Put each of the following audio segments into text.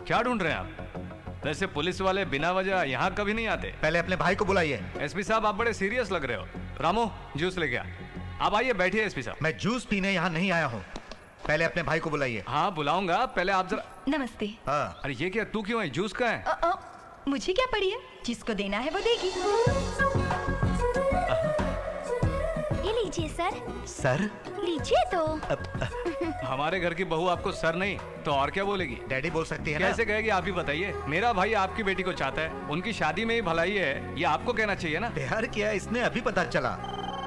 क्या ढूंढ रहे हैं आप? वैसे पुलिस वाले बिना वजह यहाँ कभी नहीं आते। पहले अपने भाई को बुलाइए। एसपी साहब आप बड़े सीरियस लग रहे हो। रामू जूस लेके आ। आप आइए बैठिए एसपी साहब। मैं जूस पीने यहाँ नहीं आया हूँ, पहले अपने भाई को बुलाइए। हाँ बुलाऊंगा, पहले आप जरा। नमस्ते। हाँ। अरे ये क्या, तू क्यों है? जूस का है? मुझे क्या पड़ी है, जिसको देना है वो देगी। ये लीजिए सर। सर? लीजिए तो। हमारे घर की बहू आपको सर नहीं तो और क्या बोलेगी? डैडी बोल सकती है ना? कैसे कहेगी आप ही बताइए। मेरा भाई आपकी बेटी को चाहता है, उनकी शादी में ही भलाई है, ये आपको कहना चाहिए ना। प्यार किया इसने अभी पता चला।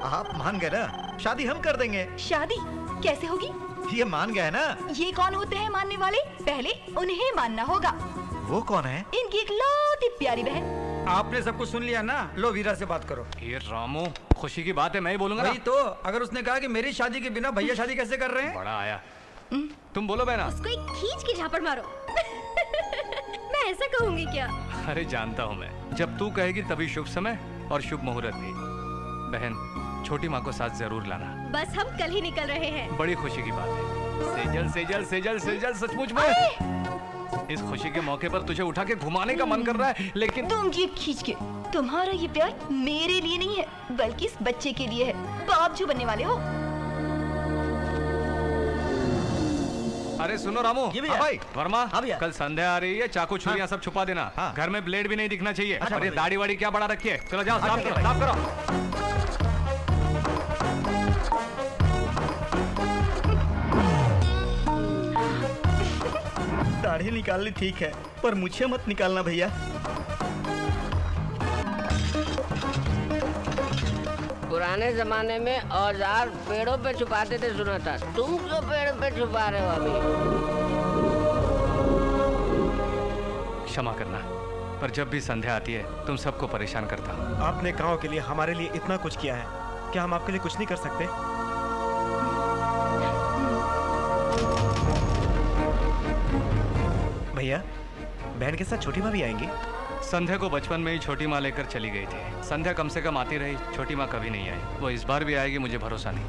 आप मान गए ना, शादी हम कर देंगे। शादी कैसे होगी? ये मान गया ना। ये कौन होते हैं मानने वाले? पहले उन्हें मानना होगा। वो कौन है? इनकी एक लौती प्यारी बहन। आपने सब कुछ सुन लिया ना, लो वीरा से बात करो। ये रामू खुशी की बात है, मैं ही बोलूंगा ना। वही तो, अगर उसने कहा कि मेरी शादी के बिना भैया शादी कैसे कर रहे हैं। बड़ा आया। तुम बोलो बहना। उसको एक खींच के झापड़ मारो। मैं ऐसा कहूंगी क्या? अरे जानता हूँ मैं, जब तू कहेगी तभी शुभ समय और शुभ मुहूर्त भी। बहन छोटी माँ को साथ जरूर लाना। बस हम कल ही निकल रहे हैं। बड़ी खुशी की बात है। सेजल सेजल सेजल सेजल, सचमुच में इस खुशी के मौके पर तुझे उठा के घुमाने का मन कर रहा है, लेकिन तुम जीभ खींच के। तुम्हारा ये प्यार मेरे लिए नहीं है, बल्कि इस बच्चे के लिए है। बाप जो बनने वाले हो। अरे सुनो रामू। ये भैया। हाँ भाई। वर्मा। हाँ भैया। कल संध्या आ रही है, चाकू छुरियां सब छुपा देना। हाँ। घर में ब्लेड भी नहीं दिखना चाहिए। अच्छा और ये भैया। दाढ़ी वाड़ी क्या बड़ा रखी है? चलो जाओ साफ करो, साफ करो। दाढ़ी निकालनी ठीक है, पर मुझे मत निकालना भैया। पुराने जमाने में औजार पेड़ों पे छुपाते थे, सुना था। तुम क्यों पेड़ पे छुपा रहे हो अभी? क्षमा करना, पर जब भी संध्या आती है तुम सबको परेशान करता हूँ। आपने गांव के लिए हमारे लिए इतना कुछ किया है, क्या हम आपके लिए कुछ नहीं कर सकते? भैया, बहन के साथ छोटी माँ भी आएंगी? संध्या को बचपन में ही छोटी माँ लेकर चली गई थी। संध्या कम से कम आती रही, छोटी माँ कभी नहीं आई। वो इस बार भी आएगी, मुझे भरोसा नहीं।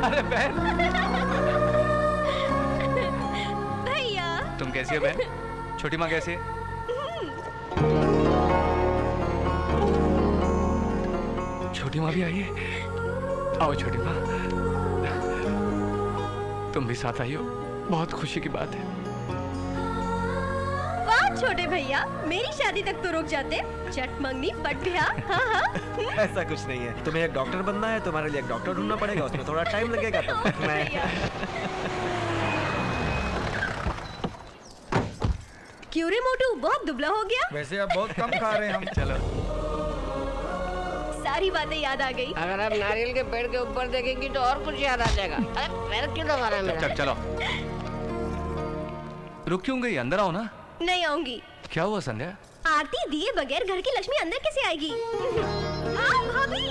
अरे बहन। भैया। तुम कैसी हो बहन? छोटी माँ कैसी है? छोटी माँ भी आई है। आओ छोटी माँ, तुम भी साथ आई हो, बहुत खुशी की बात है। वाह छोटे भैया, मेरी शादी तक तो रुक जाते। चट मंगनी पट गया। हाँ हाँ। ऐसा कुछ नहीं है, तुम्हें एक डॉक्टर बनना है, तुम्हारे लिए एक डॉक्टर ढूंढना पड़ेगा, उसमें थोड़ा टाइम लगेगा। तो मैं क्यों रे मोटू, बहुत दुबला हो गया। वैसे अब बहुत कम खा रहे हैं हम। चलो। सारी बातें याद आ गई। अगर आप नारियल के पेड़ के ऊपर देखेंगी तो और कुछ याद आ जाएगा। अरे पैर क्यों दबा रहा है मेरा? चल चलो। रुक क्यों गई? अंदर आओ ना। नहीं आऊंगी। क्या हुआ संध्या? आरती दिए बगैर घर की लक्ष्मी अंदर कैसे आएगी? हाँ भाभी।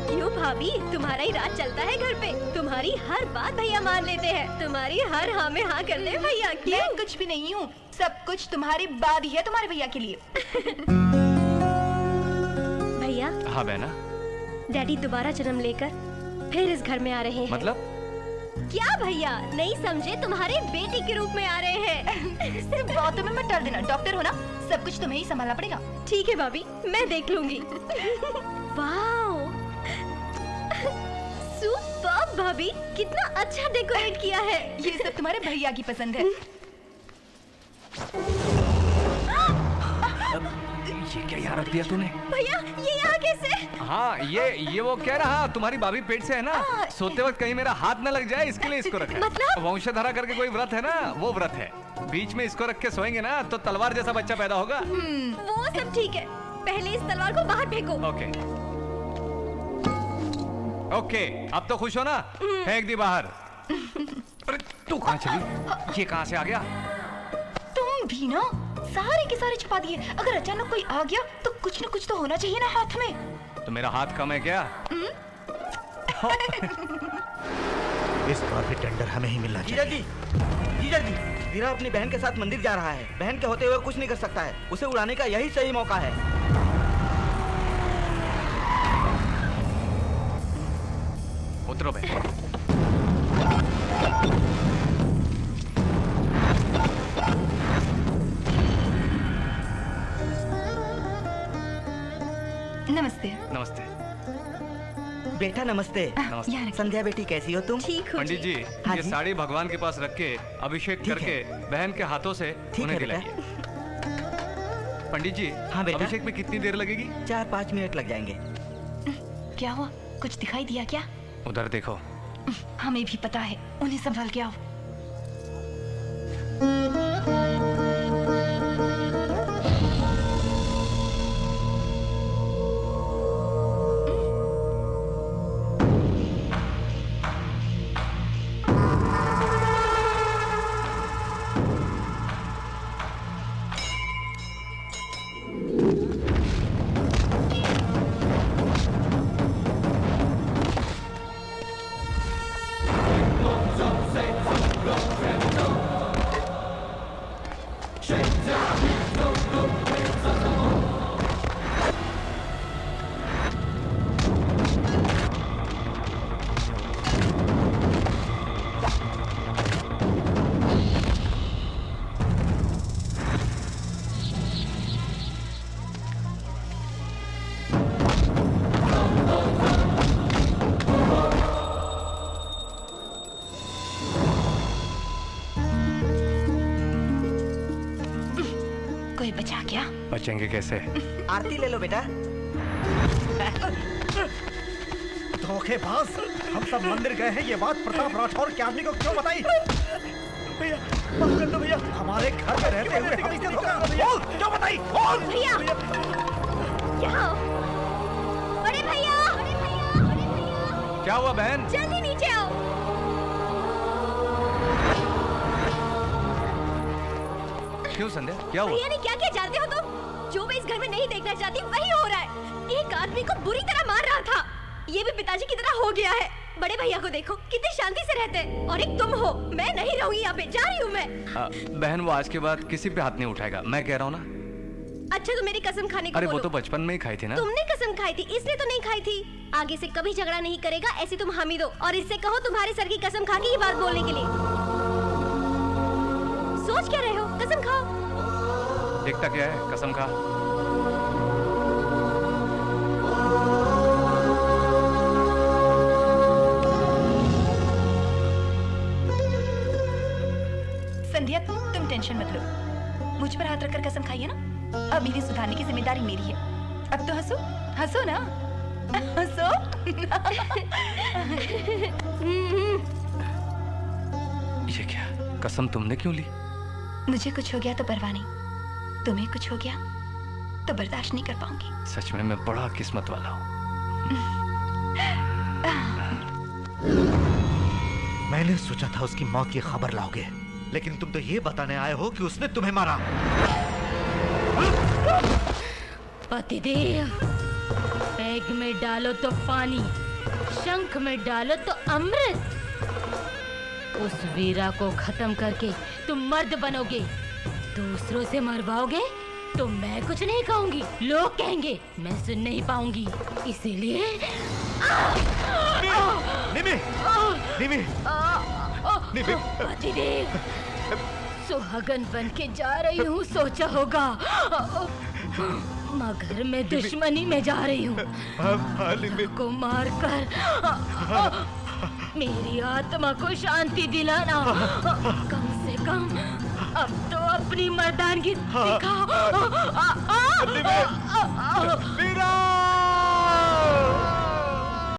क्यों भाभी, तुम्हारा ही राज चलता है घर पे। तुम्हारी हर बात भैया मान लेते हैं। तुम्हारी हर हाँ में हाँ करते हैं भैया। मैं कुछ भी नहीं हूँ, सब कुछ तुम्हारी बात ही है, तुम्हारे भैया के लिए। भैया। हाँ बहना। डैडी दोबारा जन्म लेकर फिर इस घर में आ रहे हैं। मतलब? क्या भैया नहीं समझे? तुम्हारे बेटी के रूप में आ रहे हैं। सिर्फ बातों में मत टाल देना, डॉक्टर हो ना, सब कुछ तुम्हें ही संभालना पड़ेगा। ठीक है भाभी, मैं देख लूंगी। वाओ, सुपर्ब भाभी, कितना अच्छा डेकोरेट किया है। ये सब तुम्हारे भैया की पसंद है। ये क्या यहाँ रख दिया तूने? भैया ये यहाँ कैसे? हाँ ये वो कह रहा, तुम्हारी भाभी पेट से है ना, सोते वक्त कहीं मेरा हाथ न लग जाए, इसके लिए इसको रखा है। मतलब? वंशधारा करके कोई व्रत है ना, वो व्रत है। बीच में इसको रख के सोएंगे ना तो तलवार जैसा बच्चा पैदा होगा। वो सब ठीक है, पहले इस तलवार को बाहर फेंको। ओके ओके, अब तो खुश हो ना? फेंक दी बाहर। अरे तू कहाँ चली? ये कहाँ से आ गया? तुम भी ना सारे के सारे छुपा दिए। अगर अचानक कोई आ गया तो कुछ न कुछ तो होना चाहिए ना हाथ में। तो मेरा हाथ कम है क्या? इस बार भी टेंडर हमें ही मिलना जीजा चाहिए। जी, जीजा जी, वीरा अपनी बहन के साथ मंदिर जा रहा है। बहन के होते हुए कुछ नहीं कर सकता है। उसे उड़ाने का यही सही मौका है। उतरो बहन। नमस्ते। नमस्ते। बेटा नमस्ते। नमस्ते। यहाँ रखिए। संध्या बेटी कैसी हो तुम? ठीक हो पंडित जी, हाँ ये जी। साड़ी भगवान के पास रख के अभिषेक ठीक करके बहन के हाथों से ठीक उन्हें है बेटा। दिलाइए। पंडित जी, हाँ बेटा। अभिषेक में कितनी देर लगेगी? 4-5 मिनट लग जाएंगे। क्या हुआ? कुछ दिखाई दिया क्या? उधर देखो। हमें भी पता है, उन्हें संभाल के आओ। कोई बचा क्या? बचेंगे कैसे? आरती ले लो बेटा। धोखेबाज, हम सब मंदिर गए हैं, ये बात प्रताप राठौर के आदमी को क्यों बताई? भैया, माफ कर दो भैया, हमारे घर में रहते हुए हम इसे धोखा बोल, क्यों बताई? बोल। भैया यहाँ आओ। बड़े भैया, बड़े भैया, बड़े भैया, क्या हुआ बहन? जल्दी नीचे आओ। क्यों संध्या, क्या हुआ? भैया ने क्या किया जानते हो तुम? जो मैं इस घर में नहीं देखना चाहती वही हो रहा है। एक आदमी को बुरी तरह मार रहा था। ये भी पिताजी की तरह हो गया है। बड़े भैया को देखो, कितनी शांति से रहते हैं। और एक तुम हो। मैं नहीं रहूंगी यहाँ पे, जा रही हूँ मैं। बहन, वो आज के बाद किसी पे हाथ नहीं उठाएगा, मैं कह रहा हूँ ना। अच्छा, तो मेरी कसम खाने को अरे वो बोलो। तो बचपन में ही खाई थी ना। तुमने कसम खाई थी, इसने तो नहीं खाई थी। आगे से कभी झगड़ा नहीं करेगा, ऐसी तुम हामी दो। और इससे कहो तुम्हारे सर की कसम खा के ये बात बोलने के लिए। सोच क्या रहे हो? कसम खाओ। देखता क्या है, कसम खा। संध्या, तुम टेंशन मत लो। मुझ पर हाथ रखकर कसम खाइए ना। अब इन्हें सुधारने की जिम्मेदारी मेरी है। अब तो हंसो, हंसो ना, हंसो। ये क्या? कसम तुमने क्यों ली? मुझे कुछ हो गया तो परवाह नहीं, तुम्हें कुछ हो गया तो बर्दाश्त नहीं कर पाऊंगी। सच में मैं बड़ा किस्मत वाला हूँ। मैंने सोचा था उसकी मौत की खबर लाओगे, लेकिन तुम तो ये बताने आए हो कि उसने तुम्हें मारा। पतिदेव, बैग में डालो तो पानी, शंख में डालो तो अमृत। उस वीरा को खत्म करके तुम मर्द बनोगे, दूसरों से मरवाओगे तो मैं कुछ नहीं कहूंगी, लोग कहेंगे, मैं सुन नहीं पाऊंगी। इसीलिए निमी, निमी, निमी। पतिदेव, सुहागन बन के जा रही हूँ, सोचा होगा, मगर मैं दुश्मनी में जा रही हूँ। को मारकर मेरी आत्मा को शांति दिलाना। कम से कम अब तो अपनी मर्दानगी दिखाओ। वीरा!